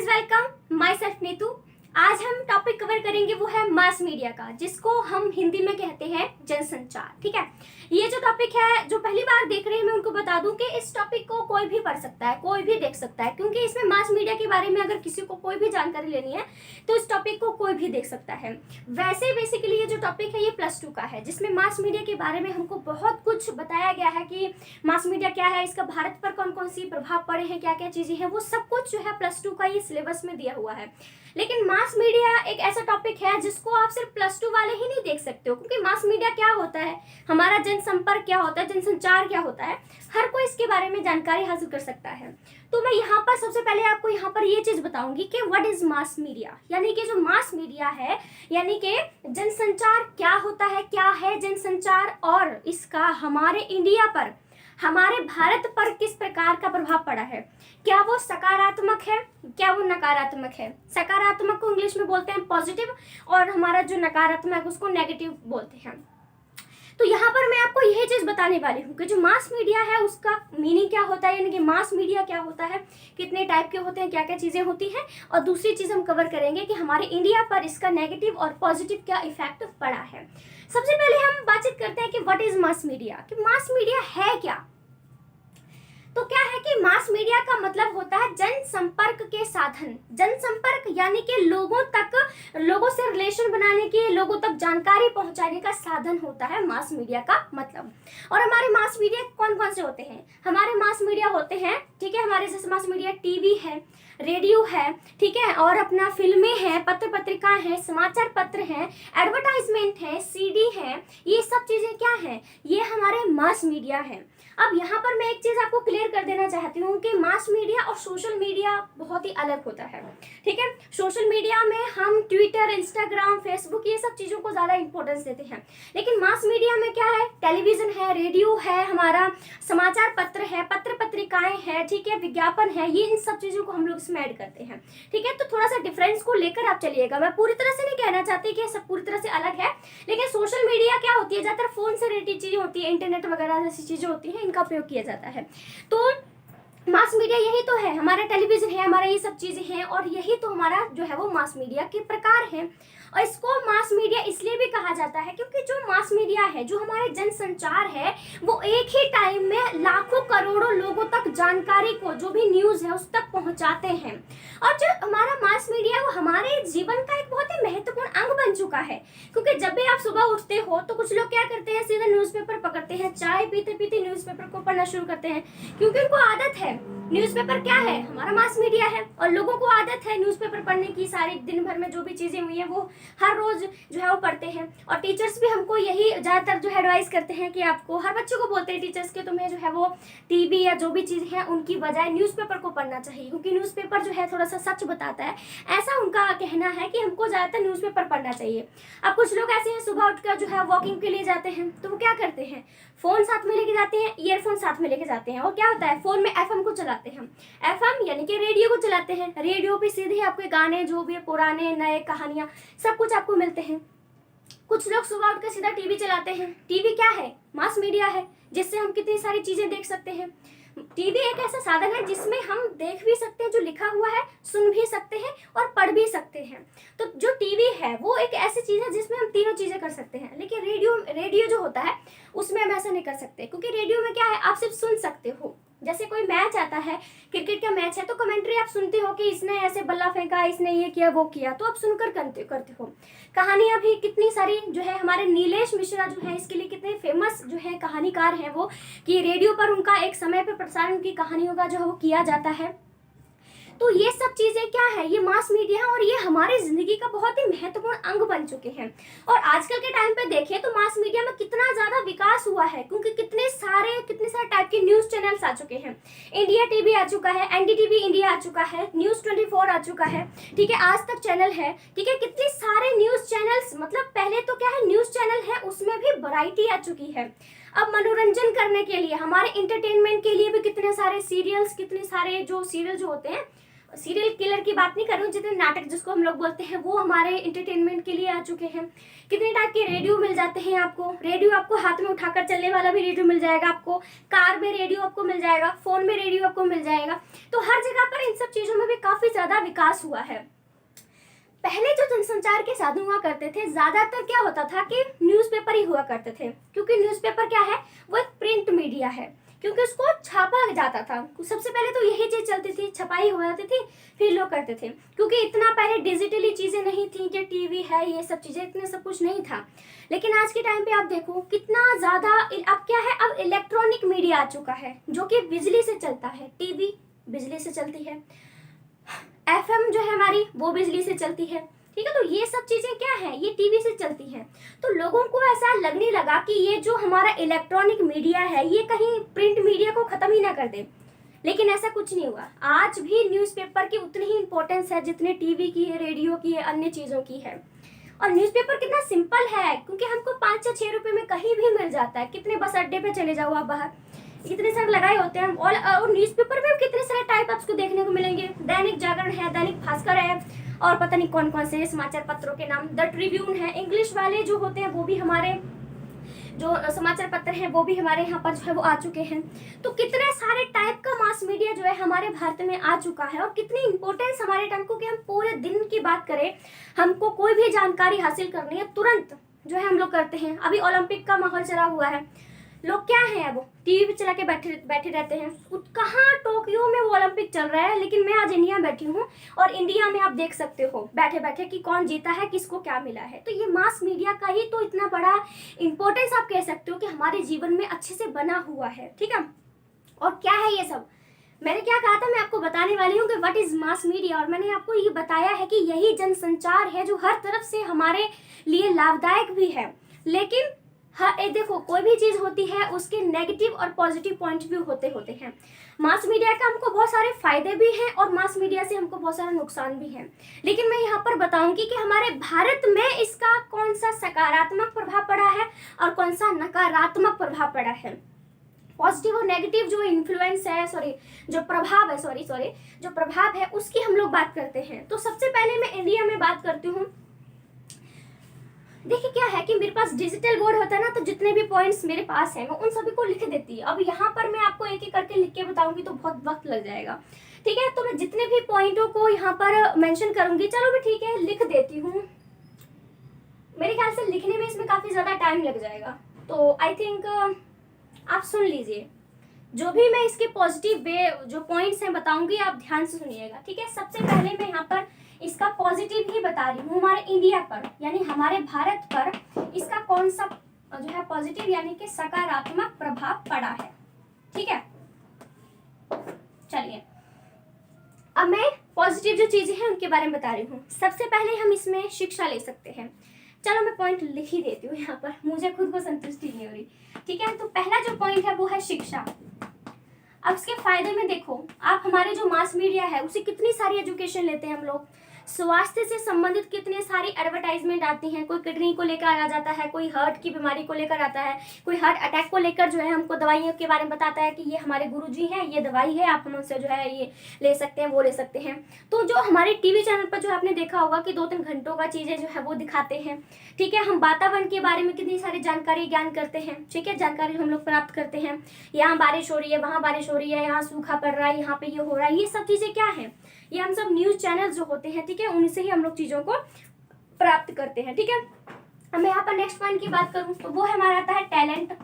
Please welcome my self Neetu. आज हम topic cover करेंगे वो है मास मीडिया का, जिसको हम हिंदी में कहते हैं जनसंचार। ठीक है, ये जो टॉपिक है, जो पहली बार देख रहे हैं मैं उनको बता दूं कि इस टॉपिक को कोई भी पढ़ सकता है, कोई भी देख सकता है, क्योंकि इसमें मास मीडिया के बारे में अगर किसी को कोई भी जानकारी लेनी है तो इस टॉपिक को कोई भी देख सकता है। वैसे बेसिकली ये जो टॉपिक है ये +2 का है, जिसमें मास मीडिया के बारे में हमको बहुत कुछ बताया गया है कि मास मीडिया क्या है, इसका भारत पर कौन कौन सी प्रभाव पड़े हैं, क्या क्या चीजें हैं, वो सब कुछ जो है +2 का ये सिलेबस में दिया हुआ है। लेकिन मास मीडिया एक ऐसा टॉपिक है जिसको आप सिर्फ +2 वाले ही नहीं देख सकते हो, क्योंकि मास मीडिया क्या होता है, हमारा जनसंपर्क क्या होता है, जनसंचार क्या होता है, हर कोई इसके बारे में जानकारी हासिल कर सकता है। तो मैं यहाँ पर सबसे पहले आपको यहाँ पर ये चीज बताऊंगी कि व्हाट इज मास मीडिया, यानी कि जो मास मीडिया है, यानी कि जनसंचार क्या होता है, क्या है जनसंचार, और इसका हमारे इंडिया पर, हमारे भारत पर किस प्रकार का प्रभाव पड़ा है। क्या वो सकारात्मक है, क्या वो नकारात्मक है। सकारात्मक को इंग्लिश में बोलते हैं पॉजिटिव, और हमारा जो नकारात्मक है उसको नेगेटिव बोलते हैं। तो यहाँ पर मैं आपको यही चीज बताने वाली हूँ कि जो मास मीडिया है उसका मीनिंग क्या होता है, यानी कि मास मीडिया क्या होता है, कितने टाइप के होते हैं, क्या क्या चीजें होती हैं, और दूसरी चीज हम कवर करेंगे कि हमारे इंडिया पर इसका नेगेटिव और पॉजिटिव क्या इफेक्ट पड़ा है। सबसे पहले हम बातचीत करते हैं कि व्हाट इज मास मीडिया, कि मास मीडिया है क्या। तो क्या है कि मास मीडिया का मतलब होता है जनसंपर्क के साधन। जनसंपर्क यानी कि लोगों तक, लोगों से रिलेशन बनाने के, लोगों तक जानकारी पहुंचाने का साधन होता है मास मीडिया का मतलब। और हमारे मास मीडिया कौन कौन से होते हैं, हमारे मास मीडिया होते हैं, ठीक है, हमारे जैसे मास मीडिया टीवी है, रेडियो है, ठीक है, और अपना फिल्में हैं, पत्र पत्रिकाएं हैं, समाचार पत्र हैं, एडवर्टाइजमेंट है, सीडी है, ये सब चीजें क्या है, ये हमारे मास मीडिया है। अब यहाँ पर मैं एक चीज आपको क्लियर कर देना चाहती हूँ कि मास मीडिया और सोशल मीडिया बहुत ही अलग होता है। ठीक है, सोशल मीडिया में हम ट्विटर, इंस्टाग्राम, फेसबुक, ये सब चीजों को ज्यादा इंपॉर्टेंस देते हैं, लेकिन मास मीडिया में क्या है, टेलीविजन है, रेडियो है, हमारा समाचार पत्र है, पत्र पत्रिकाएं है, ठीक है, विज्ञापन है, ये इन सब चीजों को हम लोग इसमें ऐड करते हैं। ठीक है, तो थोड़ा सा डिफरेंस को लेकर आप चलिएगा। मैं पूरी तरह से नहीं कहना चाहती कि सब पूरी तरह से अलग है, लेकिन सोशल मीडिया क्या होती है, ज्यादातर फोन से रिलेटेड चीजें होती है, इंटरनेट वगैरह जैसी चीजें होती है, इनका उपयोग किया जाता है। तो मास मीडिया यही तो है, हमारा टेलीविजन है, हमारा ये सब चीजें हैं, और यही तो हमारा जो है वो मास मीडिया के प्रकार है। और इसको मास मीडिया इसलिए भी कहा जाता है क्योंकि जो मास मीडिया है, जो हमारे जनसंचार है, वो एक ही टाइम में लाखों करोड़ों लोगों तक जानकारी को, जो भी न्यूज है, उस तक पहुंचाते हैं। और जो हमारा मास मीडिया है वो हमारे जीवन का एक बहुत ही महत्वपूर्ण अंग बन चुका है, क्योंकि जब भी आप सुबह उठते हो तो कुछ लोग क्या करते हैं, सीधा न्यूज़पेपर पकड़ते हैं, चाय पीते पीते न्यूज़पेपर को पढ़ना शुरू करते हैं, क्योंकि उनको आदत है। न्यूज़पेपर क्या है, हमारा मास मीडिया है, और लोगों को आदत है न्यूज़पेपर पढ़ने की, सारे दिन भर में जो भी चीजें हुई है वो हर रोज जो है वो पढ़ते हैं। और टीचर्स भी हमको यही ज्यादातर जो है एडवाइस करते हैं कि आपको, हर बच्चों को बोलते हैं टीचर्स के, तुम्हें जो है वो टीवी या जो भी चीज है उनकी बजाय न्यूज़पेपर को पढ़ना चाहिए, क्योंकि न्यूज़पेपर जो है थोड़ा सा सच बताता है, ऐसा उनका कहना है कि हमको ज्यादातर न्यूज़पेपर पढ़ना चाहिए। अब कुछ लोग ऐसे हैं, सुबह उठकर जो है वॉकिंग के लिए जाते हैं, तो वो क्या करते हैं, फोन साथ में लेके जाते हैं, ईयरफोन साथ में लेके जाते हैं, और क्या होता है, फोन में एफएम को चलाते हैं, एफएम यानी कि रेडियो को चलाते हैं, रेडियो पे सीधे आपके गाने, जो भी पुराने नए कहानियां, सब कुछ आपको मिलते हैं। कुछ लोग सुबह उठकर सीधा टीवी चलाते हैं। टीवी क्या है, मास मीडिया है, जिससे हम कितनी सारी चीजें देख सकते हैं। टीवी एक ऐसा साधन है जिसमें हम देख भी सकते हैं जो लिखा हुआ है, सुन भी सकते हैं और पढ़ भी सकते हैं। तो जो टीवी है वो एक ऐसी चीज है जिसमें हम तीनों चीजें कर सकते हैं, लेकिन रेडियो जो होता है उसमें हम ऐसा नहीं कर सकते, क्योंकि रेडियो में क्या है, आप सिर्फ सुन सकते हो। जैसे कोई मैच आता है, क्रिकेट का मैच है, तो कमेंट्री आप सुनते हो कि इसने ऐसे बल्ला फेंका, इसने ये किया वो किया, तो आप सुनकर करते हो। कहानियां भी कितनी सारी जो है, हमारे नीलेश मिश्रा जो है इसके लिए कितने फेमस जो है कहानीकार हैं वो, कि रेडियो पर उनका एक समय पर प्रसारण की कहानियों का जो है वो किया जाता है। तो ये सब चीजें क्या है, ये मास मीडिया है, और ये हमारी जिंदगी का बहुत ही महत्वपूर्ण अंग बन चुके हैं। और आजकल के टाइम पे देखें तो मास मीडिया में कितना ज्यादा विकास हुआ है, क्योंकि कितने सारे टाइप के न्यूज चैनल्स आ चुके हैं। इंडिया टीवी आ चुका है, एनडीटीवी इंडिया आ चुका है, न्यूज 24 आ चुका है, ठीक है, आज तक चैनल है, ठीक है, कितने सारे न्यूज चैनल्स, मतलब पहले तो क्या है, न्यूज चैनल है, उसमें भी वैरायटी आ चुकी है। अब मनोरंजन करने के लिए, हमारे इंटरटेनमेंट के लिए भी कितने सारे सीरियल्स, कितने सारे जो सीरियल जो होते हैं सीरियल किलर की बात नहीं कर रही हूँ, जितने नाटक जिसको हम लोग बोलते हैं वो हमारे इंटरटेनमेंट के लिए आ चुके हैं। कितने टाइप के रेडियो मिल जाते हैं आपको, रेडियो आपको हाथ में उठाकर चलने वाला भी रेडियो मिल जाएगा, आपको कार में रेडियो आपको मिल जाएगा, फोन में रेडियो आपको मिल जाएगा। तो हर जगह पर इन सब चीजों में भी काफी ज्यादा विकास हुआ है। पहले जो जनसंचार के साधन हुआ करते थे, ज्यादातर क्या होता था कि न्यूज़पेपर ही हुआ करते थे, क्योंकि न्यूज़पेपर क्या है, वो एक प्रिंट मीडिया है, क्योंकि उसको छापा जाता था। सबसे पहले तो यही चीज चलती थी, छपाई हो जाती थी, फिर लोग करते थे, क्योंकि इतना पहले डिजिटली चीजें नहीं थी कि टीवी है ये सब चीजें, इतने सब कुछ नहीं था। लेकिन आज के टाइम पे आप देखो कितना ज्यादा अब क्या है, अब इलेक्ट्रॉनिक मीडिया आ चुका है जो कि बिजली से चलता है। टीवी बिजली से चलती है, एफएम जो है हमारी वो बिजली से चलती है, ठीक है। तो ये सब चीजें क्या है, ये टीवी से चलती है। तो लोगों को ऐसा लगने लगा कि ये जो हमारा इलेक्ट्रॉनिक मीडिया है ये कहीं प्रिंट मीडिया को खत्म ही ना कर दे, लेकिन ऐसा कुछ नहीं हुआ। आज भी न्यूज़पेपर की उतनी ही इंपॉर्टेंस है जितने टीवी की है, रेडियो की है, अन्य चीजों की है। और न्यूज़पेपर कितना सिंपल है, क्योंकि हमको 5 या 6 रुपए में कहीं भी मिल जाता है। कितने बस अड्डे पे चले जाओ आप बाहर, इतने सारे लगाए होते हैं। और न्यूज़पेपर में कितने सारे टाइप आपको देखने को मिलेंगे, दैनिक जागरण है, दैनिक भास्कर है, और पता नहीं कौन कौन से समाचार पत्रों के नाम, द ट्रिब्यून है, इंग्लिश वाले जो होते हैं वो भी हमारे जो समाचार पत्र हैं वो भी हमारे यहाँ पर जो है वो आ चुके हैं। तो कितने सारे टाइप का मास मीडिया जो है हमारे भारत में आ चुका है, और कितनी इंपॉर्टेंस हमारे टाइम को, कि हम पूरे दिन की बात करें, हमको कोई भी जानकारी हासिल करनी है तुरंत जो है हम लोग करते हैं। अभी ओलंपिक का माहौल चला हुआ है, लोग क्या है अब टीवी पे चला के बैठे रहते हैं। कहाँ टोक्यो में वो ओलंपिक चल रहा है, लेकिन मैं आज इंडिया में बैठी हूँ, और इंडिया में आप देख सकते हो बैठे बैठे कि कौन जीता है, किसको क्या मिला है। तो ये मास मीडिया का ही तो इतना बड़ा इंपॉर्टेंस आप कह सकते हो कि हमारे जीवन में अच्छे से बना हुआ है, ठीक है। और क्या है ये सब, मैंने क्या कहा था, मैं आपको बताने वाली हूँ कि व्हाट इज मास मीडिया, और मैंने आपको ये बताया है कि यही जनसंचार है जो हर तरफ से हमारे लिए लाभदायक भी है। लेकिन हाँ, देखो कोई भी चीज होती है उसके नेगेटिव और पॉजिटिव पॉइंट भी होते हैं। मास मीडिया का हमको बहुत सारे फायदे भी हैं, और मास मीडिया से हमको बहुत सारा नुकसान भी है। लेकिन मैं यहाँ पर बताऊंगी कि हमारे भारत में इसका कौन सा सकारात्मक प्रभाव पड़ा है और कौन सा नकारात्मक प्रभाव पड़ा है। पॉजिटिव और नेगेटिव जो इन्फ्लुएंस है, जो प्रभाव है उसकी हम लोग बात करते हैं। तो सबसे पहले मैं इंडिया में बात करती हूँ। देखिए क्या है कि मेरे पास डिजिटल बोर्ड होता है ना, तो जितने भी पॉइंट्स मेरे पास हैं मैं उन सभी को लिख देती है। अब यहाँ पर मैं आपको एक एक करके लिख के बताऊंगी तो बहुत वक्त लग जाएगा, ठीक है। तो मैं जितने भी पॉइंटों को यहाँ पर मेंशन करूंगी, चलो भी ठीक है लिख देती हूँ। मेरे ख्याल से लिखने में इसमें काफी ज्यादा टाइम लग जाएगा, तो आई थिंक आप सुन लीजिए। जो भी मैं इसके पॉजिटिव वे जो पॉइंट्स हैं बताऊंगी, आप ध्यान से सुनिएगा, ठीक है। सबसे पहले मैं यहाँ पर इसका पॉजिटिव ही बता रही हूँ, हमारे इंडिया पर यानी हमारे भारत पर इसका कौन सा जो है पॉजिटिव यानी कि सकारात्मक प्रभाव पड़ा है, ठीक है। चलिए अब मैं पॉजिटिव जो चीजें हैं उनके बारे में बता रही हूँ। सबसे पहले हम इसमें शिक्षा ले सकते हैं। चलो मैं पॉइंट लिख ही देती हूँ यहाँ पर, मुझे खुद को संतुष्टि नहीं हो रही, ठीक है। तो पहला जो पॉइंट है वो है शिक्षा। अब इसके फायदे में देखो आप, हमारे जो मास मीडिया है उसे कितनी सारी एजुकेशन लेते हैं हम लोग। स्वास्थ्य से संबंधित कितने सारी एडवर्टाइजमेंट आती हैं, कोई किडनी को लेकर आ जाता है, कोई हार्ट की बीमारी को लेकर आता है, कोई हार्ट अटैक को लेकर जो है हमको दवाइयों के बारे में बताता है कि ये हमारे गुरुजी हैं, ये दवाई है, आप हमसे जो है ये ले सकते हैं, वो ले सकते हैं। तो जो हमारे टीवी चैनल पर जो आपने देखा होगा कि 2-3 घंटों का चीजें जो है वो दिखाते हैं, ठीक है। हम वातावरण के बारे में कितनी सारी जानकारी ज्ञान करते हैं, ठीक है, जानकारी हम लोग प्राप्त करते हैं। यहाँ बारिश हो रही है, वहाँ बारिश हो रही है, यहाँ सूखा पड़ रहा है, यहाँ पे ये हो रहा है, ये सब चीजें क्या है, ये हम सब न्यूज चैनल जो होते हैं, ठीक है, उनसे ही हम लोग चीजों को प्राप्त करते हैं, ठीक है। अब मैं यहाँ पर नेक्स्ट पॉइंट की बात करूं तो वो हमारा आता है टैलेंट।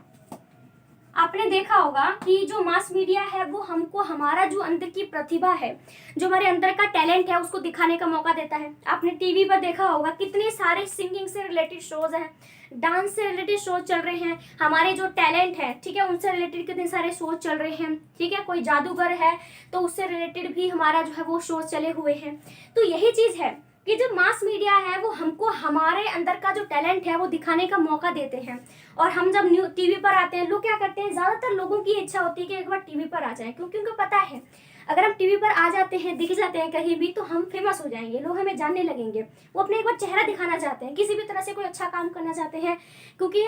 आपने देखा होगा कि जो मास मीडिया है वो हमको हमारा जो अंदर की प्रतिभा है, जो हमारे अंदर का टैलेंट है उसको दिखाने का मौका देता है। आपने टीवी पर देखा होगा कितने सारे सिंगिंग से रिलेटेड शोज हैं, डांस से रिलेटेड शो चल रहे हैं, हमारे जो टैलेंट है, ठीक है, उनसे रिलेटेड कितने सारे शो चल रहे हैं, ठीक है। कोई जादूगर है तो उससे रिलेटेड भी हमारा जो है वो शो चले हुए हैं। तो यही चीज है कि जो मास मीडिया है वो हमको हमारे अंदर का जो टैलेंट है वो दिखाने का मौका देते हैं। और हम जब टीवी पर आते हैं, लोग क्या करते हैं, ज्यादातर लोगों की इच्छा होती है कि एक बार टीवी पर आ जाएं, क्योंकि उनको पता है अगर हम टीवी पर आ जाते हैं, दिख जाते हैं कहीं भी, तो हम फेमस हो जाएंगे, लोग हमें जानने लगेंगे। वो अपने एक बार चेहरा दिखाना चाहते हैं, किसी भी तरह से कोई अच्छा काम करना चाहते हैं, क्योंकि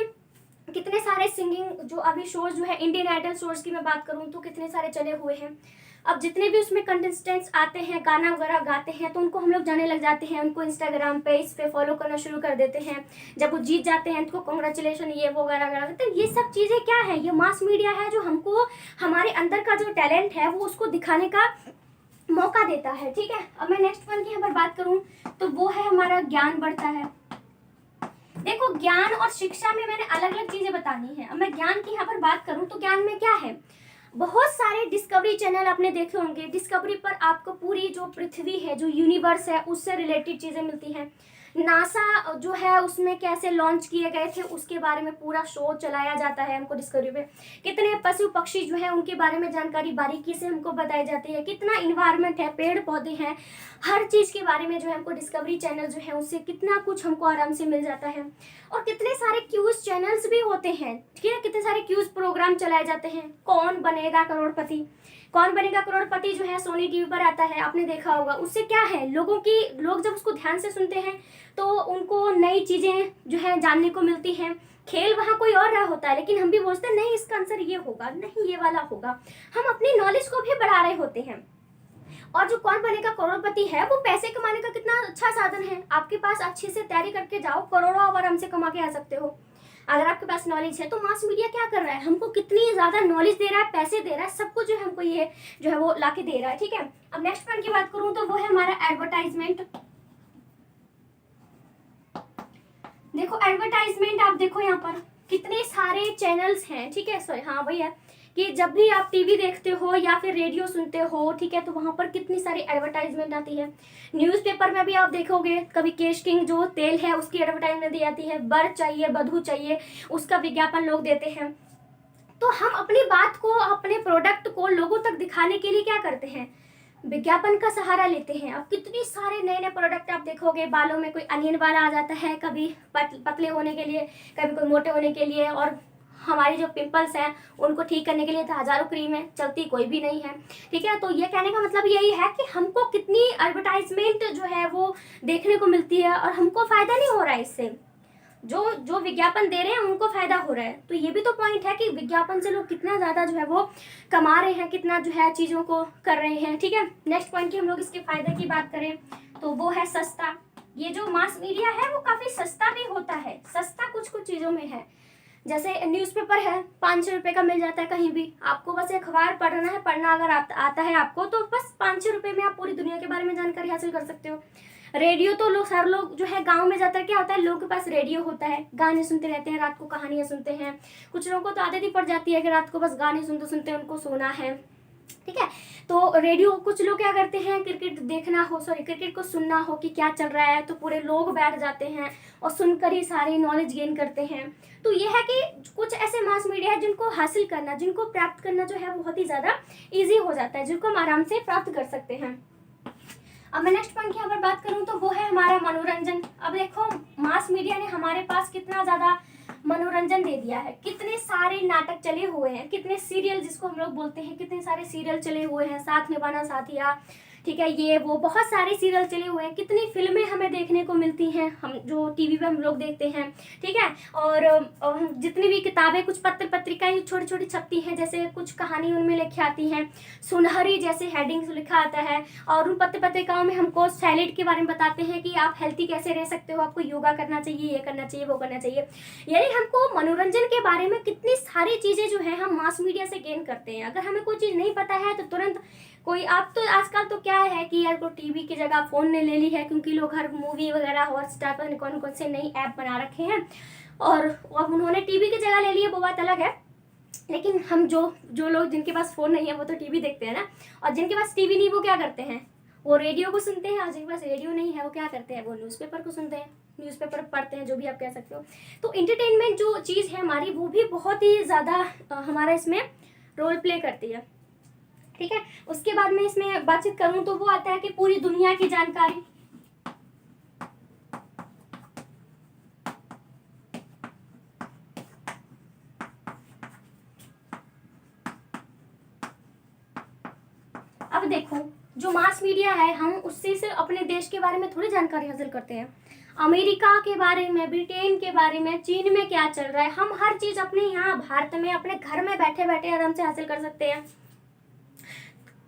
कितने सारे सिंगिंग जो अभी शोज जो है, इंडियन आइडल शोज की मैं बात करूँ तो कितने सारे चले हुए हैं। अब जितने भी उसमें कंटेस्टेंट्स आते हैं, गाना वगैरह गाते हैं, तो उनको हम लोग जाने लग जाते हैं, उनको इंस्टाग्राम पे इस पे फॉलो करना शुरू कर देते हैं। जब वो जीत जाते हैं तो कॉन्ग्रेचुलेशन ये वो वगैरह वगैरह। तो ये सब चीज़ें क्या है, ये मास मीडिया है जो हमको हमारे अंदर का जो टैलेंट है वो उसको दिखाने का मौका देता है। ठीक है, अब मैं नेक्स्ट वन की यहाँ पर बात करूँ तो वो है हमारा ज्ञान बढ़ता है। देखो, ज्ञान और शिक्षा में मैंने अलग अलग चीजें बतानी है। अब मैं ज्ञान की यहाँ पर बात करूँ तो ज्ञान में क्या है, बहुत सारे डिस्कवरी चैनल आपने देखे होंगे। डिस्कवरी पर आपको पूरी जो पृथ्वी है, जो यूनिवर्स है, उससे रिलेटेड चीजें मिलती हैं। नासा जो है उसमें कैसे लॉन्च किए गए थे उसके बारे में पूरा शो चलाया जाता है हमको डिस्कवरी पे। कितने पशु पक्षी जो है उनके बारे में जानकारी बारीकी से हमको बताई जाती है। कितना इन्वायरमेंट है, पेड़ पौधे हैं, हर चीज़ के बारे में जो है हमको डिस्कवरी चैनल जो है उससे कितना कुछ हमको आराम से मिल जाता है। और कितने सारे क्यूज चैनल्स भी होते हैं, ठीक है, कितने सारे क्यूज प्रोग्राम चलाए जाते हैं। कौन बनेगा करोड़पति, कौन बनेगा करोड़पति जो है सोनी टीवी पर आता है, आपने देखा होगा। उससे क्या है, लोग जब उसको ध्यान से सुनते हैं तो उनको नई चीजें जो है जानने को मिलती हैं। खेल वहाँ कोई और रहा होता है लेकिन हम भी बोलते हैं नहीं इसका आंसर ये होगा, नहीं ये वाला होगा। हम अपनी नॉलेज को भी बढ़ा रहे होते हैं। और जो कौन बनेगा करोड़पति है वो पैसे कमाने का कितना अच्छा साधन है। आपके पास अच्छे से तैयारी करके जाओ, करोड़ों आराम से कमा के आ सकते हो अगर आपके पास नॉलेज है। तो मास मीडिया क्या कर रहा है, हमको कितनी ज्यादा नॉलेज दे रहा है, पैसे दे रहा है, सब कुछ जो है हमको ये जो है वो लाके दे रहा है। ठीक है, अब नेक्स्ट पॉइंट की बात करूं तो वो है हमारा एडवर्टाइजमेंट। देखो एडवर्टाइजमेंट, आप देखो यहाँ पर कितने सारे चैनल्स हैं। ठीक है, सॉरी, हाँ वही है कि जब भी आप टीवी देखते हो या फिर रेडियो सुनते हो, ठीक है, तो वहां पर कितनी सारी एडवर्टाइजमेंट आती है। न्यूज़पेपर में भी आप देखोगे कभी केश किंग जो तेल है उसकी एडवर्टाइजमेंट दी जाती है। बर चाहिए, बधू चाहिए, उसका विज्ञापन लोग देते हैं। तो हम अपनी बात को, अपने प्रोडक्ट को लोगों तक दिखाने के लिए क्या करते हैं, विज्ञापन का सहारा लेते हैं। अब कितनी सारे नए नए प्रोडक्ट आप देखोगे, बालों में कोई अनियन वाला आ जाता है, कभी पतले होने के लिए, कभी कोई मोटे होने के लिए, और हमारी जो पिंपल्स हैं उनको ठीक करने के लिए तो हजारों क्रीम है, चलती कोई भी नहीं है। ठीक है, तो ये कहने का मतलब यही है कि हमको कितनी एडवर्टाइजमेंट जो है वो देखने को मिलती है और हमको फायदा नहीं हो रहा है इससे। जो जो विज्ञापन दे रहे हैं उनको फायदा हो रहा है। तो ये भी तो पॉइंट है कि विज्ञापन से लोग कितना ज्यादा जो है वो कमा रहे हैं, कितना जो है चीजों को कर रहे हैं। ठीक है, नेक्स्ट पॉइंट की हम लोग इसके फायदे की बात करें तो वो है सस्ता। ये जो मास मीडिया है वो काफी सस्ता भी होता है। सस्ता कुछ कुछ चीजों में है, जैसे न्यूज़पेपर है 500 रुपये का मिल जाता है कहीं भी। आपको बस एक अखबार पढ़ना है, पढ़ना अगर आता है आपको तो बस 500 रुपये में आप पूरी दुनिया के बारे में जानकारी हासिल कर सकते हो। रेडियो तो हर लोग जो है गांव में जाता है, क्या होता है लोगों के पास रेडियो होता है, गाने सुनते रहते हैं, रात को कहानियां सुनते हैं। कुछ लोगों को तो आदत ही पड़ जाती है कि रात को बस गाने सुनते सुनते उनको सोना है। ठीक है, तो रेडियो, कुछ लोग क्या करते हैं, क्रिकेट को सुनना हो कि क्या चल रहा है तो पूरे लोग बैठ जाते हैं और सुनकर ही सारी नॉलेज गेन करते हैं। तो ये है कि कुछ ऐसे मास मीडिया है जिनको हासिल करना, जिनको प्राप्त करना जो है बहुत ही ज़्यादा ईजी हो जाता है, जिनको हम आराम से प्राप्त कर सकते हैं। अब मैं नेक्स्ट पॉइंट की यहाँ पर बात करूँ तो वो है हमारा मनोरंजन। अब देखो मास मीडिया ने हमारे पास कितना ज़्यादा मनोरंजन दे दिया है। कितने सारे नाटक चले हुए हैं, कितने सीरियल जिसको हम लोग बोलते हैं, कितने सारे सीरियल चले हुए हैं, साथ निभाना साथिया, ठीक है, ये वो बहुत सारे सीरियल चले हुए हैं। कितनी फिल्में हमें देखने को मिलती हैं, हम जो टीवी पे हम लोग देखते हैं। ठीक है, और जितनी भी किताबें, कुछ पत्र पत्रिकाएं छोटी छोटी छपती हैं, जैसे कुछ कहानी उनमें लिखी आती हैं, सुनहरी जैसे हेडिंग्स लिखा आता है। और उन पत्र पत्रिकाओं में हमको सैलेड के बारे में बताते हैं कि आप हेल्थी कैसे रह सकते हो, आपको योगा करना चाहिए, ये करना चाहिए, वो करना चाहिए। यानी हमको मनोरंजन के बारे में कितनी सारी चीज़ें जो है हम मास मीडिया से गेन करते हैं। अगर हमें कोई चीज़ नहीं पता है तो तुरंत कोई, आप तो आजकल तो क्या है कि यार को टीवी की जगह फ़ोन ने ले ली है, क्योंकि लोग हर मूवी वगैरह हॉटस्टार पर कौन कौन से नई ऐप बना रखे हैं और उन्होंने टीवी की जगह ले ली है, वो बात अलग है। लेकिन हम जो लोग जिनके पास फ़ोन नहीं है वो तो टीवी देखते हैं ना, और जिनके पास टीवी नहीं वो क्या करते हैं, वो रेडियो को सुनते हैं। और जिनके पास रेडियो नहीं है वो क्या करते हैं, वो न्यूज़पेपर को सुनते हैं, न्यूज़पेपर पढ़ते हैं, जो भी आप कह सकते हो। तो इंटरटेनमेंट जो चीज़ है हमारी, वो भी बहुत ही ज़्यादा हमारा इसमें रोल प्ले करती है। ठीक है, उसके बाद में इसमें बातचीत करूं तो वो आता है कि पूरी दुनिया की जानकारी। अब देखो जो मास मीडिया है, हम उससे सिर्फ अपने देश के बारे में थोड़ी जानकारी हासिल करते हैं। अमेरिका के बारे में, ब्रिटेन के बारे में, चीन में क्या चल रहा है, हम हर चीज अपने यहाँ भारत में अपने घर में बैठे बैठे आराम से हासिल कर सकते हैं।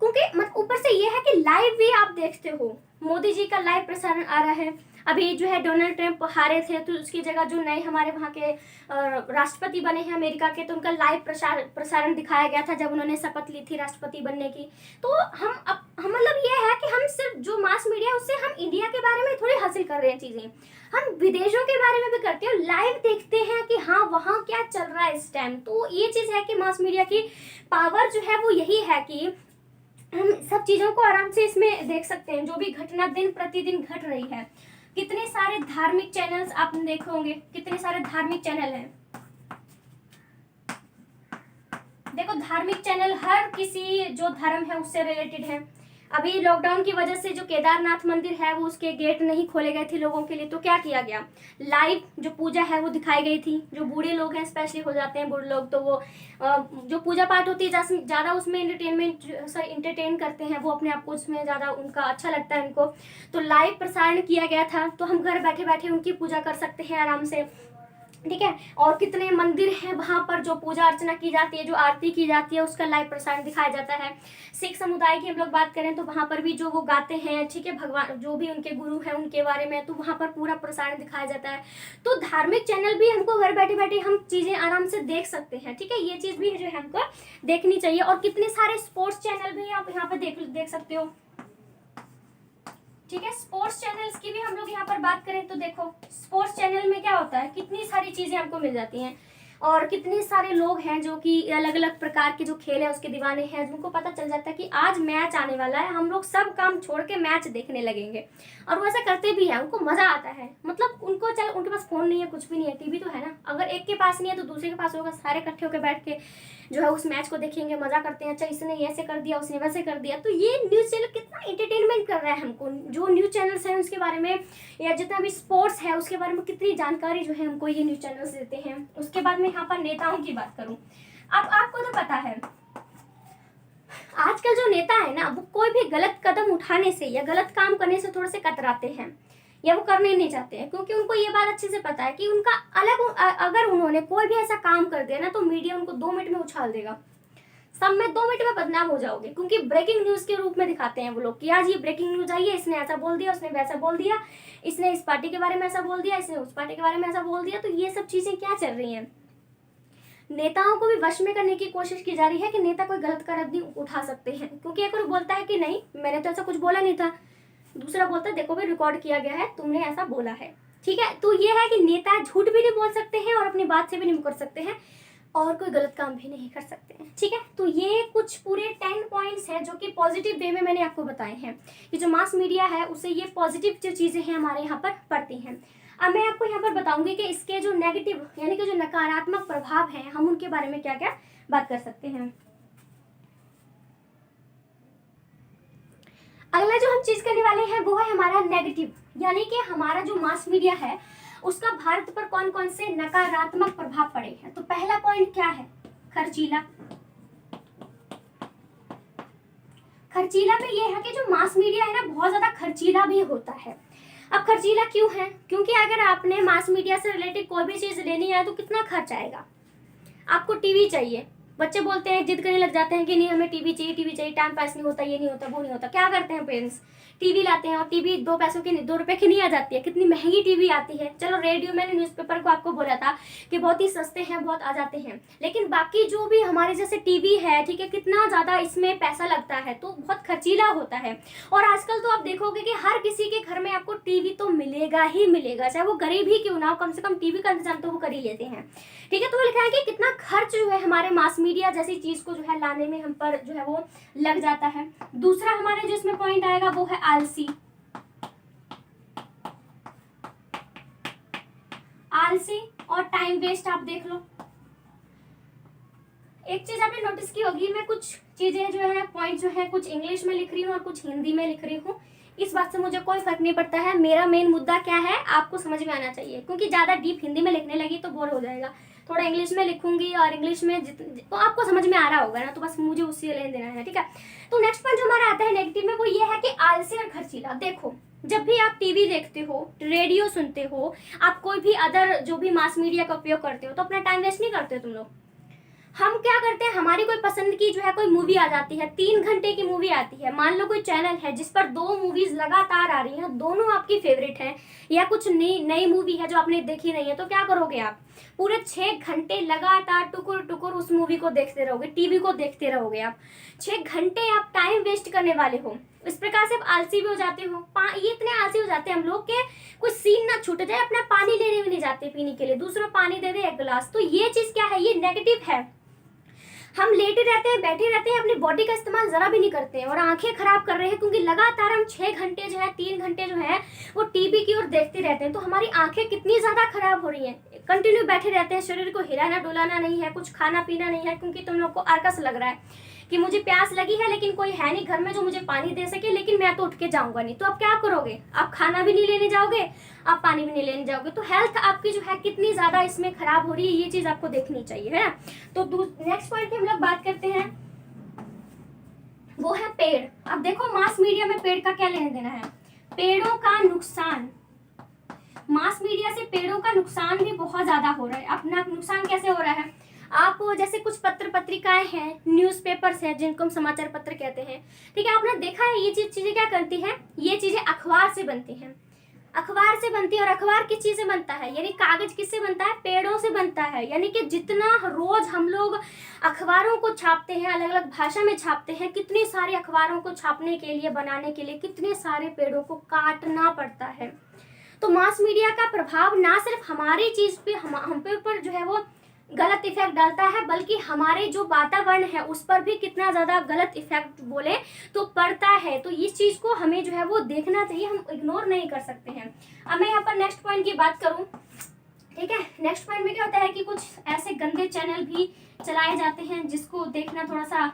क्योंकि मतलब ऊपर से ये है कि लाइव भी आप देखते हो, मोदी जी का लाइव प्रसारण आ रहा है। अभी जो है डोनाल्ड ट्रंप हारे थे तो उसकी जगह जो नए हमारे वहाँ के राष्ट्रपति बने हैं अमेरिका के, तो उनका लाइव प्रसारण दिखाया गया था जब उन्होंने शपथ ली थी राष्ट्रपति बनने की। तो हम मतलब ये है कि हम सिर्फ जो मास मीडिया है उससे हम इंडिया के बारे में थोड़ी हासिल कर रहे हैं चीज़ें, हम विदेशों के बारे में भी करते हैं, लाइव देखते हैं कि हाँ वहाँ क्या चल रहा है इस टाइम। तो ये चीज़ है कि मास मीडिया की पावर जो है वो यही है कि हम सब चीज़ों को आराम से इसमें देख सकते हैं, जो भी घटना दिन प्रतिदिन घट रही है। कितने सारे धार्मिक चैनल्स आप देखे होंगे, कितने सारे धार्मिक चैनल हैं। देखो धार्मिक चैनल हर किसी जो धर्म है उससे रिलेटेड है। अभी लॉकडाउन की वजह से जो केदारनाथ मंदिर है वो उसके गेट नहीं खोले गए थे लोगों के लिए, तो क्या किया गया, लाइव जो पूजा है वो दिखाई गई थी। जो बूढ़े लोग हैं स्पेशली हो जाते हैं बूढ़े लोग, तो वो जो पूजा पाठ होती है ज़्यादा उसमें इंटरटेन करते हैं, वो अपने आप को उसमें ज़्यादा उनका अच्छा लगता है उनको, तो लाइव प्रसारण किया गया था। तो हम घर बैठे बैठे उनकी पूजा कर सकते हैं आराम से, ठीक है। और कितने मंदिर हैं वहाँ पर जो पूजा अर्चना की जाती है, जो आरती की जाती है, उसका लाइव प्रसारण दिखाया जाता है। सिख समुदाय की हम लोग बात करें तो वहाँ पर भी जो वो गाते हैं, ठीक है, भगवान जो भी उनके गुरु हैं उनके बारे में, तो वहाँ पर पूरा प्रसारण दिखाया जाता है। तो धार्मिक चैनल भी हमको घर बैठे बैठे हम चीज़ें आराम से देख सकते हैं, ठीक है। ये चीज़ भी जो है हमको देखनी चाहिए। और कितने सारे स्पोर्ट्स चैनल भी आप यहाँ पर देख सकते हो, ठीक है। स्पोर्ट्स चैनल्स की भी हम लोग यहाँ पर बात करें तो देखो स्पोर्ट्स चैनल में क्या होता है, कितनी सारी चीजें हमको मिल जाती हैं। और कितने सारे लोग हैं जो कि अलग अलग प्रकार के जो खेल है उसके दीवाने हैं, जिनको पता चल जाता है कि आज मैच आने वाला है, हम लोग सब काम छोड़ के मैच देखने लगेंगे। और वो ऐसा करते भी है, उनको मजा आता है। मतलब उनको चल उनके पास फोन नहीं है, कुछ भी नहीं है, टीवी तो है ना, अगर एक के पास नहीं है तो दूसरे के पास होगा, सारे इकट्ठे होकर बैठ के जो है उस मैच को देखेंगे, मजा करते हैं। अच्छा इसने ऐसे कर दिया, उसने वैसे कर दिया। तो ये न्यूज चैनल कितना एंटरटेनमेंट कर रहा है हमको, जो न्यूज चैनल्स हैं उसके बारे में, या जितना भी स्पोर्ट्स है उसके बारे में कितनी जानकारी जो है हमको ये न्यूज चैनल्स देते हैं। उसके बाद में यहाँ पर नेताओं की बात करूं, अब आपको तो पता है आजकल जो नेता है ना, वो कोई भी गलत कदम उठाने से या गलत काम करने से थोड़े से कतराते हैं, या वो करने नहीं चाहते हैं, क्योंकि उनको ये बात अच्छे से पता है कि उनका अगर उन्होंने कोई भी ऐसा काम कर दिया ना तो मीडिया उनको 2 मिनट में उछाल देगा, सब में 2 मिनट में बदनाम हो जाओगे। क्योंकि ब्रेकिंग न्यूज के रूप में दिखाते हैं वो लोग कि आज ये ब्रेकिंग न्यूज आई है, इसने ऐसा बोल दिया, उसने वैसा बोल दिया, इसने इस पार्टी के बारे में ऐसा बोल दिया, इसने उस पार्टी के बारे में ऐसा बोल दिया। तो ये सब चीजें क्या चल रही हैं, नेताओं को भी वश में करने की कोशिश की जा रही है कि नेता कोई गलत कदम उठा सकते हैं। क्योंकि एक और बोलता है कि नहीं मैंने तो ऐसा कुछ बोला नहीं था, दूसरा बोलता है देखो भाई रिकॉर्ड किया गया है, तुमने ऐसा बोला है, ठीक है। तो ये है कि नेता झूठ भी नहीं बोल सकते हैं और अपनी बात से भी नहीं मुकर सकते हैं और कोई गलत काम भी नहीं कर सकते हैं, ठीक है। तो ये कुछ पूरे 10 पॉइंट्स हैं जो कि पॉजिटिव वे में मैंने आपको बताए हैं कि जो मास मीडिया है उससे ये पॉजिटिव जो चीज़ें हैं हमारे यहाँ पर पड़ती हैं। अब मैं आपको यहाँ पर बताऊंगी कि इसके जो नेगेटिव यानी कि जो नकारात्मक प्रभाव हैं हम उनके बारे में क्या क्या बात कर सकते हैं। अगला जो हम चीज करने वाले हैं वो है हमारा नेगेटिव, यानी कि हमारा जो मास मीडिया है उसका भारत पर कौन कौन से नकारात्मक प्रभाव पड़े हैं। तो पहला पॉइंट क्या है, खर्चीला। खर्चीला में ये है कि जो मास मीडिया है ना बहुत ज्यादा खर्चीला भी होता है। अब खर्चीला क्यों है, क्योंकि अगर आपने मास मीडिया से रिलेटेड कोई भी चीज लेनी है तो कितना खर्च आएगा। आपको टीवी चाहिए, बच्चे बोलते हैं, जिद करने लग जाते हैं कि नहीं हमें टीवी चाहिए, टीवी चाहिए, टाइम पास नहीं होता, ये नहीं होता, वो नहीं होता। क्या करते हैं पेरेंट्स, टीवी लाते हैं और टीवी 2 पैसों की 2 रुपए की नहीं आ जाती है, कितनी महंगी टीवी आती है। चलो रेडियो मैंने न्यूज़पेपर को आपको बोला था कि बहुत ही सस्ते हैं, बहुत आ जाते हैं, लेकिन बाकी जो भी हमारे जैसे टीवी है, ठीक है, कितना ज़्यादा इसमें पैसा लगता है, तो बहुत खर्चीला होता है। और आजकल तो आप देखोगे कि हर किसी के घर में आपको टीवी तो मिलेगा ही मिलेगा, चाहे वो गरीब ही क्यों ना हो, कम से कम टीवी का इंतजाम तो वो कर ही लेते हैं, ठीक है। तो वो लिखा है कि कितना खर्च जो है हमारे मास मीडिया जैसी चीज को जो है लाने में हम पर जो है वो लग जाता है। दूसरा हमारे जो इसमें पॉइंट आएगा वो है आलसी। आलसी और टाइम वेस्ट। आप देख लो, एक चीज आपने नोटिस की होगी, मैं कुछ चीजें जो है पॉइंट जो है कुछ इंग्लिश में लिख रही हूँ और कुछ हिंदी में लिख रही हूँ। इस बात से मुझे कोई फर्क नहीं पड़ता है, मेरा मेन मुद्दा क्या है आपको समझ में आना चाहिए। क्योंकि ज्यादा डीप हिंदी में लिखने लगी तो बोर हो जाएगा, थोड़ा इंग्लिश में लिखूंगी और इंग्लिश में तो आपको समझ में आ रहा होगा ना, तो बस मुझे उससे लेन देना है, ठीक है। तो नेक्स्ट पॉइंट जो हमारा आता है नेगेटिव में वो ये है कि आलसी और खर्चीला। देखो जब भी आप टीवी देखते हो, रेडियो सुनते हो, आप कोई भी अदर जो भी मास मीडिया का उपयोग करते हो, तो अपना टाइम वेस्ट नहीं करते हो तुम लोग। हम क्या करते हैं, हमारी कोई पसंद की जो है कोई मूवी आ जाती है, 3 घंटे की मूवी आती है, मान लो कोई चैनल है जिस पर 2 मूवीज लगातार आ रही हैं, दोनों आपकी फेवरेट है, या कुछ नई नई मूवी है जो आपने देखी नहीं है, तो क्या करोगे आप, पूरे 6 घंटे लगातार टुकुर टुकुर उस मूवी को देखते रहोगे, टीवी को देखते रहोगे आप। 6 घंटे आप टाइम वेस्ट करने वाले हो। इस प्रकार से आप आलसी भी हो जाते हो। ये इतने आलसी हो जाते हैं हम लोग के कोई सीन ना छूट जाए, अपना पानी लेने भी नहीं जाते पीने के लिए, दूसरा पानी दे दे 1 गिलास। तो ये चीज क्या है, ये नेगेटिव है। हम लेटे रहते हैं, बैठे रहते हैं, अपनी बॉडी का इस्तेमाल जरा भी नहीं करते हैं और आंखें खराब कर रहे हैं, क्योंकि लगातार हम 6 घंटे जो है, 3 घंटे जो है वो टीवी की ओर देखते रहते हैं। तो हमारी आंखें कितनी ज्यादा खराब हो रही हैं। कंटिन्यू बैठे रहते हैं, शरीर को हिलाना डुलाना नहीं है, कुछ खाना पीना नहीं है, क्योंकि तुम लोग को आलस लग रहा है कि मुझे प्यास लगी है लेकिन कोई है नहीं घर में जो मुझे पानी दे सके, लेकिन मैं तो उठ के जाऊंगा नहीं। तो आप क्या करोगे, आप खाना भी नहीं लेने जाओगे, आप पानी भी नहीं लेने जाओगे। तो हेल्थ आपकी जो है कितनी ज्यादा इसमें खराब हो रही है, ये चीज आपको देखनी चाहिए, है ना। तो नेक्स्ट पॉइंट की हम लोग बात करते हैं, वो है पेड़। अब देखो मास मीडिया में पेड़ का क्या लेना देना है। पेड़ों का नुकसान, मास मीडिया से पेड़ों का नुकसान भी बहुत ज्यादा हो रहा है। अपना नुकसान कैसे हो रहा है, आप जैसे कुछ पत्र पत्रिकाएं हैं, न्यूज़पेपर्स हैं जिनको हम समाचार पत्र कहते हैं, ठीक है, आपने देखा है ये चीजें क्या करती हैं, ये चीजें अखबार से बनती हैं, अखबार से बनती है। और अखबार किस चीज से बनता है, यानी कागज किससे बनता है, पेड़ों से बनता है। यानी कि जितना रोज हम लोग अखबारों को छापते हैं, अलग अलग भाषा में छापते हैं, कितनी सारे अखबारों को छापने के लिए, बनाने के लिए कितने सारे पेड़ों को काटना पड़ता है। तो मास मीडिया का प्रभाव ना सिर्फ हमारी चीज पे, हम पे ऊपर जो है वो गलत इफेक्ट डालता है, बल्कि हमारे जो वातावरण है उस पर भी कितना ज्यादा गलत इफेक्ट बोले तो पड़ता है। तो इस चीज को हमें जो है वो देखना चाहिए, हम इग्नोर नहीं कर सकते हैं। अब मैं यहाँ पर नेक्स्ट पॉइंट की बात करूं, ठीक है, नेक्स्ट पॉइंट में क्या होता है कि कुछ ऐसे गंदे चैनल भी चलाए जाते हैं जिसको देखना थोड़ा सा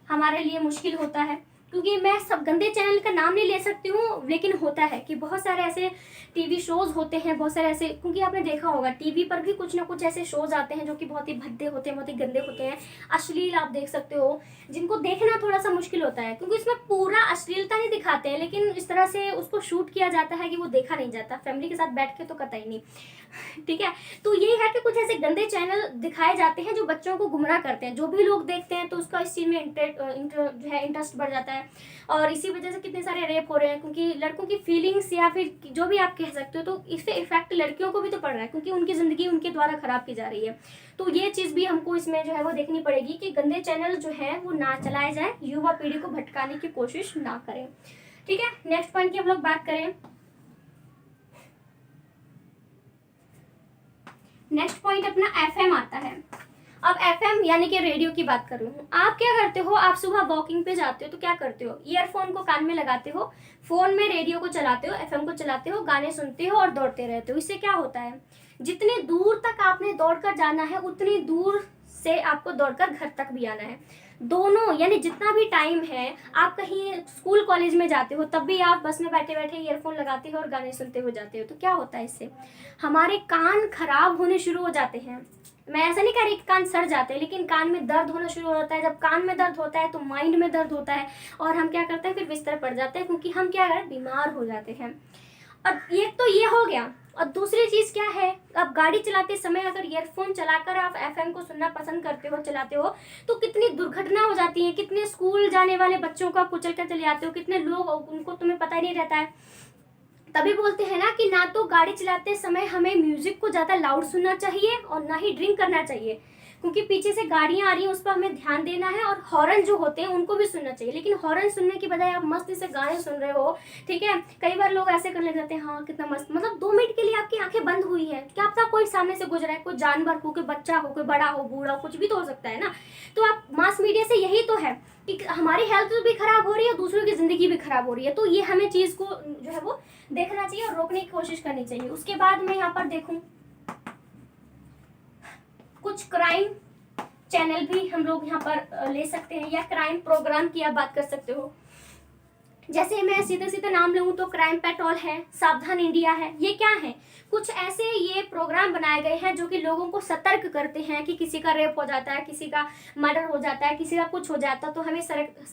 हमारे लिए मुश्किल होता है, क्योंकि मैं सब गंदे चैनल का नाम नहीं ले सकती हूँ, लेकिन होता है कि बहुत सारे ऐसे टीवी शोज होते हैं, बहुत सारे ऐसे, क्योंकि आपने देखा होगा टीवी पर भी कुछ ना कुछ ऐसे शोज आते हैं जो कि बहुत ही भद्दे होते हैं, बहुत ही गंदे होते हैं, अश्लील आप देख सकते हो, जिनको देखना थोड़ा सा मुश्किल होता है, क्योंकि इसमें पूरा अश्लीलता नहीं दिखाते हैं, लेकिन इस तरह से उसको शूट किया जाता है कि वो देखा नहीं जाता, फैमिली के साथ बैठ के तो कतई नहीं, ठीक है। तो यही है कि कुछ ऐसे गंदे चैनल दिखाए जाते हैं जो बच्चों को गुमराह करते हैं, जो भी लोग देखते हैं तो उसका इस चीज में जो है इंटरेस्ट बढ़ जाता है, और इसी वजह से कितने सारे रेप हो रहे हैं, क्योंकि लड़कों की फीलिंग्स या फिर जो भी आप कह सकते हो, तो इससे इफेक्ट लड़कियों को भी तो पड़ रहा है, क्योंकि उनकी जिंदगी उनके द्वारा खराब की जा रही है। तो ये चीज भी हमको इसमें जो है वो देखनी पड़ेगी कि गंदे चैनल जो है वो ना चलाए जाए, युवा पीढ़ी को भटकाने की कोशिश ना करें, ठीक है। नेक्स्ट पॉइंट की हम लोग बात करें, नेक्स्ट पॉइंट अपना एफएम आता है। अब एफएम यानी कि रेडियो की बात कर रही हूँ। आप क्या करते हो, आप सुबह वॉकिंग पे जाते हो तो क्या करते हो, ईयरफोन को कान में लगाते हो, फोन में रेडियो को चलाते हो, एफएम को चलाते हो, गाने सुनते हो और दौड़ते रहते हो। इससे क्या होता है, जितनी दूर तक आपने दौड़कर जाना है उतनी दूर से आपको दौड़कर घर तक भी आना है। दोनों, यानी जितना भी टाइम है, आप कहीं स्कूल कॉलेज में जाते हो तब भी आप बस में बैठे बैठे ईयरफोन लगाते हो और गाने सुनते हुए जाते हो। तो क्या होता है, इससे हमारे कान खराब होने शुरू हो जाते हैं। मैं ऐसा नहीं कह रही कि कान सड़ जाते हैं, लेकिन कान में दर्द होना शुरू हो जाता है। जब कान में दर्द होता है तो माइंड में दर्द होता है, और हम क्या करते हैं, फिर बिस्तर पड़ जाते हैं, क्योंकि हम क्या करें, बीमार हो जाते हैं। और ये तो ये हो गया। और दूसरी चीज क्या है, आप गाड़ी चलाते समय अगर ईयरफोन चलाकर आप एफएम को सुनना पसंद करते हो, चलाते हो, तो कितनी दुर्घटना हो जाती है, कितने स्कूल जाने वाले बच्चों को आप कुचल कर चले जाते हो, कितने लोग, उनको तुम्हें पता ही नहीं रहता है। तभी बोलते हैं ना कि ना तो गाड़ी चलाते समय हमें म्यूजिक को ज्यादा लाउड सुनना चाहिए और ना ही ड्रिंक करना चाहिए, क्योंकि पीछे से गाड़ियां आ रही हैं उस पर हमें ध्यान देना है, और हॉर्न जो होते हैं उनको भी सुनना चाहिए। लेकिन हॉर्न सुनने की बजाय आप मस्त से गाने सुन रहे हो, ठीक है। कई बार लोग ऐसे करने जाते हैं, हाँ कितना मस्त, मतलब 2 मिनट के लिए आपकी आंखें बंद हुई है, क्या पता कोई सामने से गुजरा है, कोई जानवर हो, कोई बच्चा हो, कोई बड़ा हो, बूढ़ा हो, कुछ भी तो हो सकता है ना। तो आप मास मीडिया से यही तो है कि हमारी हेल्थ भी खराब हो रही है, दूसरों की जिंदगी भी खराब हो रही है। तो ये हमें चीज को जो है वो देखना चाहिए और रोकने की कोशिश करनी चाहिए। उसके बाद मैं यहाँ पर देखूं, कुछ क्राइम चैनल भी हम लोग यहाँ पर ले सकते हैं, या क्राइम प्रोग्राम की आप बात कर सकते हो, जैसे मैं सीधे सीधे नाम लूँ तो क्राइम पेट्रोल है, सावधान इंडिया है, ये क्या है, कुछ ऐसे ये प्रोग्राम बनाए गए हैं जो कि लोगों को सतर्क करते हैं कि किसी का रेप हो जाता है, किसी का मर्डर हो जाता है, किसी का कुछ हो जाता है, तो हमें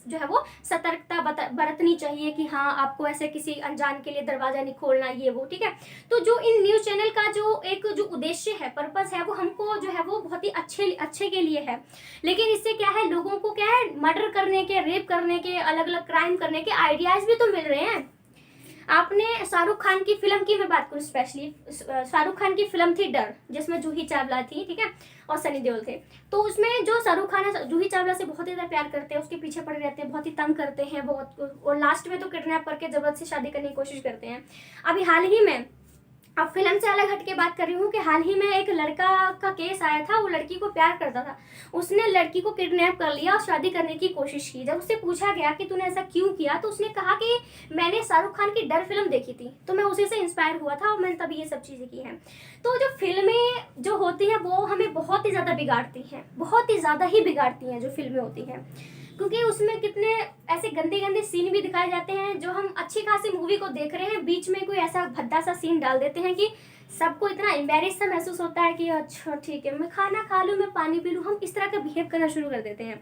जो है वो सतर्कता बरतनी चाहिए कि हाँ आपको ऐसे किसी अनजान के लिए दरवाजा नहीं खोलना, ये वो, ठीक है। तो जो इन न्यूज़ चैनल का जो उद्देश्य है, पर्पस है, वो हमको जो है वो बहुत ही अच्छे के लिए है। लेकिन इससे क्या है, लोगों को क्या है, मर्डर करने के, रेप करने के, अलग अलग क्राइम करने के आइडियाज भी तो मिल रहे हैं। आपने शाहरुख खान की फिल्म की मैं बात करूँ, स्पेशली शाहरुख खान की फिल्म थी डर, जिसमें जूही चावला थी, ठीक है, और सनी देओल थे। तो उसमें जो शाहरुख खान है, जूही चावला से बहुत ही ज़्यादा प्यार करते हैं, उसके पीछे पड़े रहते हैं, बहुत ही तंग करते हैं बहुत, और लास्ट में तो किडनैप करके जबरदस्ती शादी करने की कोशिश करते हैं। अभी हाल ही में, अब फिल्म से अलग हट के बात कर रही हूँ, कि हाल ही में एक लड़का का केस आया था, वो लड़की को प्यार करता था, उसने लड़की को किडनैप कर लिया और शादी करने की कोशिश की। जब उससे पूछा गया कि तूने ऐसा क्यों किया, तो उसने कहा कि मैंने शाहरुख खान की डर फिल्म देखी थी, तो मैं उसी से इंस्पायर हुआ था और मैंने तभी ये सब चीज़ें की हैं। तो जो फिल्में जो होती हैं वो हमें बहुत ही ज़्यादा बिगाड़ती हैं, बहुत ही ज़्यादा ही बिगाड़ती हैं जो फिल्में होती हैं, क्योंकि उसमें कितने ऐसे गंदे गंदे सीन भी दिखाए जाते हैं। जो हम अच्छी खासी मूवी को देख रहे हैं, बीच में कोई ऐसा भद्दा सा सीन डाल देते हैं कि सबको इतना एम्बेरस सा महसूस होता है कि अच्छा ठीक है, मैं खाना खा लूँ, मैं पानी पी लूँ, हम इस तरह का बिहेव करना शुरू कर देते हैं।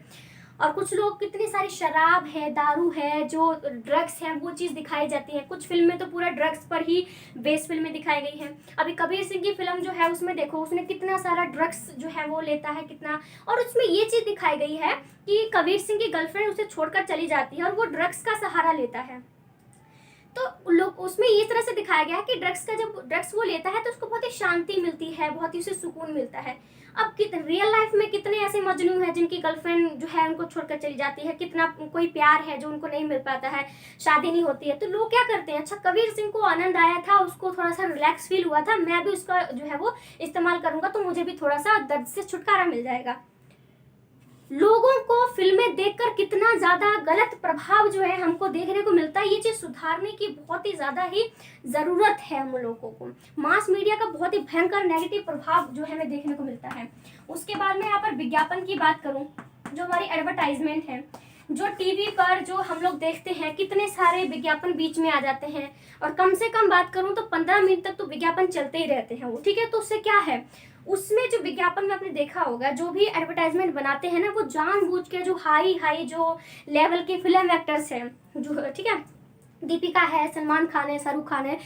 और कुछ लोग, कितनी सारी शराब है, दारू है, जो ड्रग्स हैं, वो चीज़ दिखाई जाती है। कुछ फिल्म में तो पूरा ड्रग्स पर ही बेस फिल्में दिखाई गई हैं। अभी कबीर सिंह की फिल्म जो है, उसमें देखो उसने कितना सारा ड्रग्स जो है वो लेता है, कितना, और उसमें ये चीज़ दिखाई गई है कि कबीर सिंह की गर्लफ्रेंड उसे छोड़कर चली जाती है और वो ड्रग्स का सहारा लेता है। तो लोग उसमें इस तरह से दिखाया गया है कि जब ड्रग्स वो लेता है तो उसको बहुत ही शांति मिलती है, बहुत ही उसे सुकून मिलता है। अब रियल लाइफ में कितने ऐसे मजनू हैं जिनकी गर्लफ्रेंड जो है उनको छोड़कर चली जाती है, कितना कोई प्यार है जो उनको नहीं मिल पाता है, शादी नहीं होती है, तो लोग क्या करते हैं, अच्छा कबीर सिंह को आनंद आया था, उसको थोड़ा सा रिलैक्स फील हुआ था, मैं भी उसका जो है वो इस्तेमाल करूंगा तो मुझे भी थोड़ा सा दर्द से छुटकारा मिल जाएगा। लोगों को फिल्में देखकर कितना ज़्यादा गलत प्रभाव जो है हमको देखने को मिलता है, ये चीज़ सुधारने की बहुत ही ज़्यादा ही ज़रूरत है हम लोगों को। मास मीडिया का बहुत ही भयंकर नेगेटिव प्रभाव जो है हमें देखने को मिलता है। उसके बाद में यहाँ पर विज्ञापन की बात करूँ, जो हमारी एडवर्टाइजमेंट है, जो टीवी पर जो हम लोग देखते हैं, कितने सारे विज्ञापन बीच में आ जाते हैं, और कम से कम बात करूँ तो 15 मिनट तक तो विज्ञापन चलते ही रहते हैं वो, ठीक है। तो उससे क्या है, उसमें जो विज्ञापन में आपने देखा होगा, जो भी एडवर्टाइजमेंट बनाते हैं ना, वो जानबूझ के जो हाई हाई जो लेवल के फिल्म एक्टर्स हैं, जो, ठीक है, दीपिका है, सलमान खान है, शाहरुख खान है,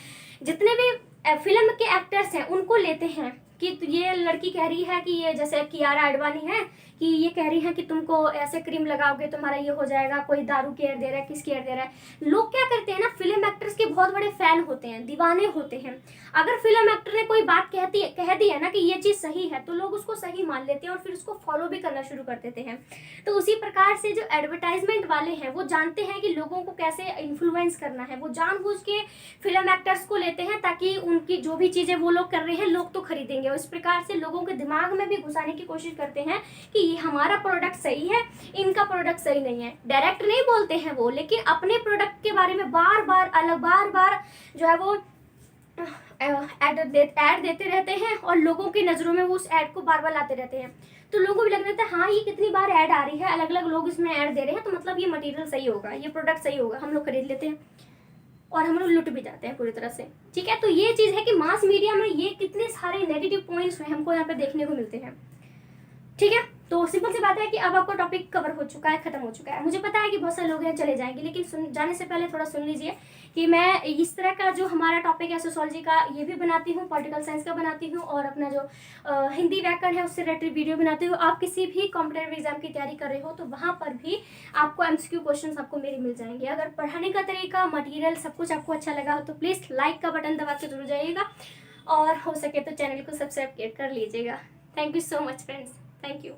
जितने भी फिल्म के एक्टर्स हैं, उनको लेते हैं कि ये लड़की कह रही है कि ये, जैसे कियारा आडवाणी है, कि ये कह रही है कि तुमको ऐसे क्रीम लगाओगे तुम्हारा ये हो जाएगा, कोई दारू की एड दे रहा है, किसकी एड दे रहा है। लोग क्या करते हैं ना, फिल्म एक्टर्स के बहुत बड़े फैन होते हैं, दीवाने होते हैं। अगर फिल्म एक्टर ने कोई बात कह दी है ना कि ये चीज़ सही है, तो लोग उसको सही मान लेते हैं और फिर उसको फॉलो भी करना शुरू कर देते हैं। तो उसी प्रकार से जो एडवर्टाइजमेंट वाले हैं, वो जानते हैं कि लोगों को कैसे इन्फ्लुएंस करना है, वो जानबूझ के फिल्म एक्टर्स को लेते हैं ताकि उनकी जो भी चीज़ें वो लोग कर रहे हैं लोग तो खरीदेंगे। और इस प्रकार से लोगों के दिमाग में भी घुसाने की कोशिश करते हैं कि ये हमारा प्रोडक्ट सही है, इनका प्रोडक्ट सही नहीं है। डायरेक्ट नहीं बोलते हैं वो, लेकिन अपने प्रोडक्ट के बारे में बार बार जो है वो ऐड देते रहते हैं, और लोगों की नज़रों में वो उस ऐड को बार बार लाते रहते हैं। तो लोगों को भी लग रहा है हाँ ये कितनी बार ऐड आ रही है, अलग अलग लोग इसमें ऐड दे रहे हैं, तो मतलब ये मटेरियल सही होगा, ये प्रोडक्ट सही होगा, हम लोग खरीद लेते हैं और हम लोग लुट भी जाते हैं पूरी तरह से, ठीक है। तो ये चीज़ है कि मास मीडिया में ये कितने सारे नेगेटिव पॉइंट्स हमको यहाँ पे देखने को मिलते हैं, ठीक है। तो सिंपल सी बात है कि अब आपको टॉपिक कवर हो चुका है, खत्म हो चुका है। मुझे पता है कि बहुत सारे लोग हैं चले जाएंगे, लेकिन जाने से पहले थोड़ा सुन लीजिए कि मैं इस तरह का जो हमारा टॉपिक है सोशोलॉजी का, ये भी बनाती हूँ, पॉलिटिकल साइंस का बनाती हूँ, और अपना जो हिंदी व्याकरण है उससे रिलेटेड वीडियो बनाती हूँ। आप किसी भी कॉम्पिटेटिव एग्जाम की तैयारी कर रहे हो तो वहाँ पर भी आपको MCQ क्वेश्चन आपको मेरे मिल जाएंगे। अगर पढ़ाने का तरीका, मटीरियल, सब कुछ आपको अच्छा लगा हो तो प्लीज़ लाइक का बटन दबा के जरूर जाइएगा, और हो सके तो चैनल को सब्सक्राइब कर लीजिएगा। Thank you so much friends, thank you.